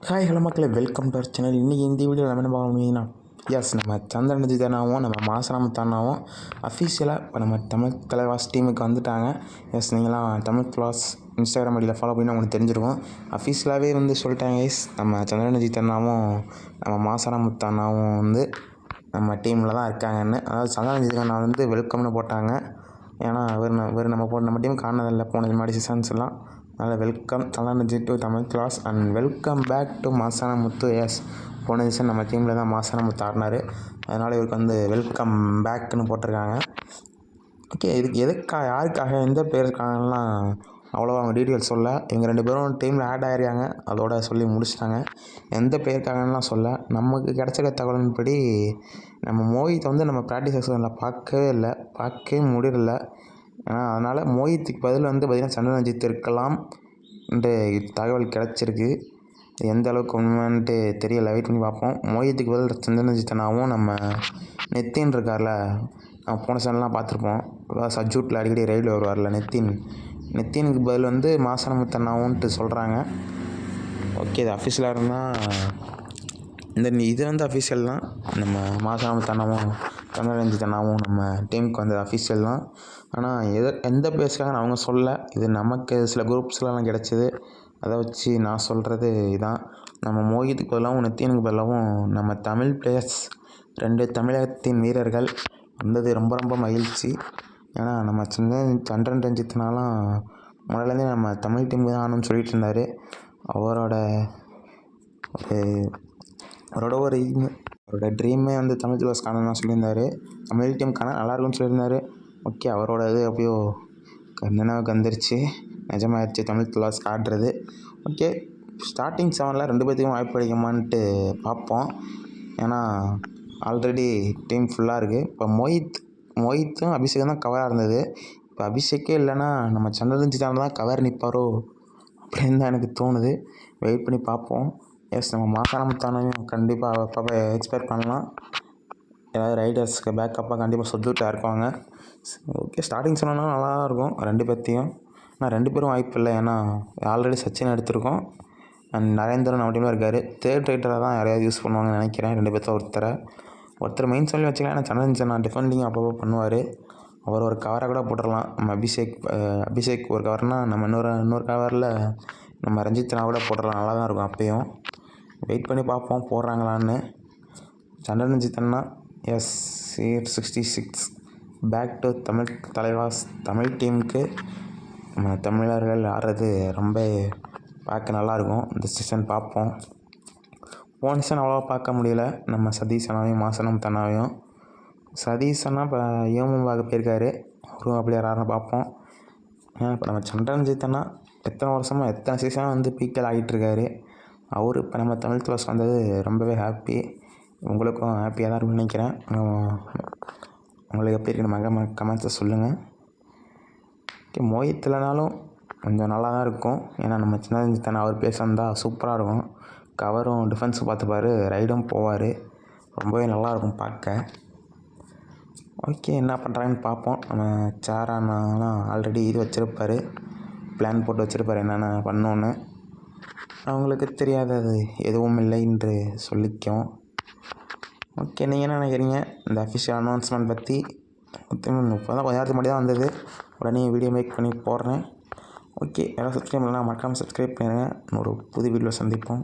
Hi hello மக்களே, welcome to our channel. இன்றைக்கி இந்த வீடியோவில் நம்ம என்ன பார்க்க முடியும்னா, நம்ம சந்திரன் ஜிதனாவும் நம்ம மாசராமத்தானாவும் அஃபீஷியலாக இப்போ நம்ம தமிழ் தலைவாஸ் டீமுக்கு வந்துட்டாங்க. நீங்களாம் தமிழ் கிளாஸ் இன்ஸ்டாகிராம் ஐடியில் ஃபாலோ பண்ணி உங்களுக்கு தெரிஞ்சிருக்கும். அஃபீஷியலாகவே சொல்லிட்டாங்க நம்ம சந்திரன் ஜிதனாவும் நம்ம மாசராமத்தானாவும் நம்ம டீமில் தான் இருக்காங்கன்னு. அதாவது சந்திரன் ஜிதனா வெல்கம்னு போட்டாங்க. ஏன்னா இவர் நம்ம டீமுக்கு ஆனதில்லை போன முன்னாடி சீசன்ஸ் எல்லாம். அதனால் welcome Chandran to Tamil class and welcome back to Masanamuthu. போன சீசன் நம்ம டீமில் தான் மாசானமுத்து ஆடினார். அதனால் இவருக்கு வெல்கம் பேக்குன்னு போட்டிருக்காங்க. ஓகே, இதுக்கு யாருக்காக எந்த பேருக்காகலாம் அவ்வளோவா அவங்க டீட்டெயில்ஸ் சொல்ல. இவங்க 2 பேரும் டீமில் ஆட் ஆகிருக்காங்க, அதோட சொல்லி முடிச்சிட்டாங்க. எந்த பேருக்காகலாம் சொல்ல. நமக்கு கிடச்சிருக்க தகவலின்படி நம்ம மோஹித்தை நம்ம ப்ராக்டிஸ் செக்ஷனில் பார்க்கவே முடியல. அதனால் மோஹித்துக்கு பதில் பார்த்திங்கன்னா சந்திரன்ஜித் இருக்கலாம் என்று தகவல் கிடச்சிருக்கு. எந்த அளவுக்கு உண்மைன்ட்டு தெரியல, வெயிட் பண்ணி பார்ப்போம். மோஹித்துக்கு பதில் சந்திரன்ஜித்தனாவும் நம்ம நித்தின் இருக்கார்ல, நம்ம போன சேனல்லாம் பார்த்துருப்போம். சஜூட்டில் அடிக்கடி ரைடில் வருவார்ல நித்தினுக்கு பதில் மாசானமுத்தனாவுன்ட்டு சொல்கிறாங்க. ஓகே, இது அஃபிஷியலாக இருந்தால் இது அஃபிஷியல் தான். நம்ம மாசானமுத்தனாவும் சந்திரன்ஜித்தனாவும் நம்ம டீமுக்கு அஃபிஷியல் தான். ஆனால் எந்த பேசுகிறாங்கன்னு அவங்க சொல்ல. இது நமக்கு சில குரூப்ஸ்லாம் கிடச்சிது, அதை வச்சு நான் சொல்கிறது இதான். நம்ம மோஹித்துக்கு பதிலாகவும் நித்தினுக்கு பதிலாகவும் நம்ம தமிழ் பிளேயர்ஸ் 2 தமிழகத்தின் வீரர்கள் ரொம்ப ரொம்ப மகிழ்ச்சி. ஏன்னா நம்ம சந்திரன் ரஞ்சித்னாலாம் முதலேருந்தே நம்ம தமிழ் டீம் தான் ஆகணும்னு சொல்லிட்டு இருந்தார். அவரோட ட்ரீமே தமிழ் கிளாஸ் காணலாம் சொல்லியிருந்தார். தமிழ் டீம் காண நல்லாயிருக்குன்னு சொல்லியிருந்தார். ஓகே, அவரோட எப்படியோ நினைவுக்கு வந்துருச்சு, நிஜமாகிடுச்சு தமிழ் கிளாஸ் ஆடுறது. ஓகே, ஸ்டார்டிங் 7ல் 2 பேர்த்துக்கும் வாய்ப்பு கிடைக்குமான்ட்டு பார்ப்போம். ஏன்னா ஆல்ரெடி டீம் ஃபுல்லாக இருக்குது. இப்போ மோஹித்தும் அபிஷேகம் தான் கவராக இருந்தது. இப்போ அபிஷேக்கே இல்லைன்னா நம்ம சந்திரன்ஜித் தான் கவர் நிற்பாரோ அப்படின்னு தான் எனக்கு தோணுது. வெயிட் பண்ணி பார்ப்போம். நம்ம மாசானமுத்தானையும் கண்டிப்பாக அப்பப்போ எக்ஸ்பெக்ட் பண்ணலாம். ஏதாவது ரைடர்ஸ்க்கு பேக்கப்பாக கண்டிப்பாக சொல்லிட்டு இருப்பாங்க. ஓகே, ஸ்டார்டிங் சொன்னோன்னா நல்லா இருக்கும் 2 பேர்த்தையும். ஆனால் 2 பேரும் வாய்ப்பு இல்லை. ஏன்னா ஆல்ரெடி சச்சின் எடுத்திருக்கோம் அண்ட் நரேந்திரன் நம்ம டீமில் இருக்கார். தேர்ட் ரைட்டராக தான் யாரையாவது யூஸ் பண்ணுவாங்கன்னு நினைக்கிறேன். 2 பேர்த்த ஒருத்தர் மெயின் சொல்லி வச்சுக்கலாம். ஏன்னா சந்திரன் டிஃபெண்டிங் அப்பப்போ பண்ணுவார். அவர் ஒரு கவராக கூட போட்டுடலாம். நம்ம அபிஷேக் ஒரு கவர்னால் நம்ம இன்னொரு கவரில் நம்ம ரஞ்சித்னா கூட போட்டுடலாம். நல்லா தான் இருக்கும். அப்பயும் வெயிட் பண்ணி பார்ப்போம் போடுறாங்களான்னு. சந்திரன்ஜித்தன்னா 66 பேக் டு தமிழ் தலைவாஸ். தமிழ் டீமுக்கு நம்ம தமிழர்கள் ஆடுறது ரொம்ப பார்க்க நல்லாயிருக்கும். இந்த சீசன் பார்ப்போம். போன சீசன் அவ்வளோவா பார்க்க முடியல. நம்ம சதீஷ் அண்ணாவையும் மாசானமுத்தனாவையும். சதீஷ் அண்ணா இப்போ யோமும்பாக போயிருக்காரு. அவரும் அப்படி யாராருன்னு பார்ப்போம். இப்போ நம்ம சந்திரன்ஜித்தனா எத்தனை வருஷமாக எத்தனை சீசனாக பீக்கல் ஆகிட்டுருக்காரு. அவர் இப்போ நம்ம தமிழ் கிளாஸ் வந்தது ரொம்பவே ஹாப்பி. உங்களுக்கும் ஹாப்பியாக தான் இருக்குன்னு நினைக்கிறேன். உங்களுக்கு எப்படி இருக்கு நம்ம கமெண்ட்ஸை சொல்லுங்கள். ஓகே, மோஹித் இல்லைனாலும் கொஞ்சம் நல்லா தான் இருக்கும். ஏன்னா நம்ம சந்திரன்ஜித்தனா அவர் பேச வந்தால் சூப்பராக இருக்கும். கவரும் டிஃபென்ஸும் பார்த்துப்பார், ரைடும் போவார். ரொம்பவே நல்லாயிருக்கும் பார்க்க. ஓகே, என்ன பண்ணுறாங்கன்னு பார்ப்போம். நம்ம சாரானாலாம் ஆல்ரெடி வச்சுருப்பார், பிளான் போட்டு வச்சுருப்பார் என்னென்ன பண்ணோன்னு. அவங்களுக்கு தெரியாதது எதுவும் இல்லை என்று சொல்லிக்கும். ஓகே, நீங்கள் என்ன நினைக்கிறீங்க இந்த அஃபிஷியல் அனௌன்ஸ்மெண்ட் பற்றி? இப்போ தான் கொஞ்ச நேரத்துக்கு முன்னாடி தான் வந்தது. உடனே வீடியோ மேக் பண்ணி போடுறேன். ஓகே, யாராவது சப்ஸ்கிரைப் பண்ணலாம், மறக்காமல் சப்ஸ்கிரைப் பண்ணுங்கள். ஒரு புது வீடியோவில் சந்திப்போம்.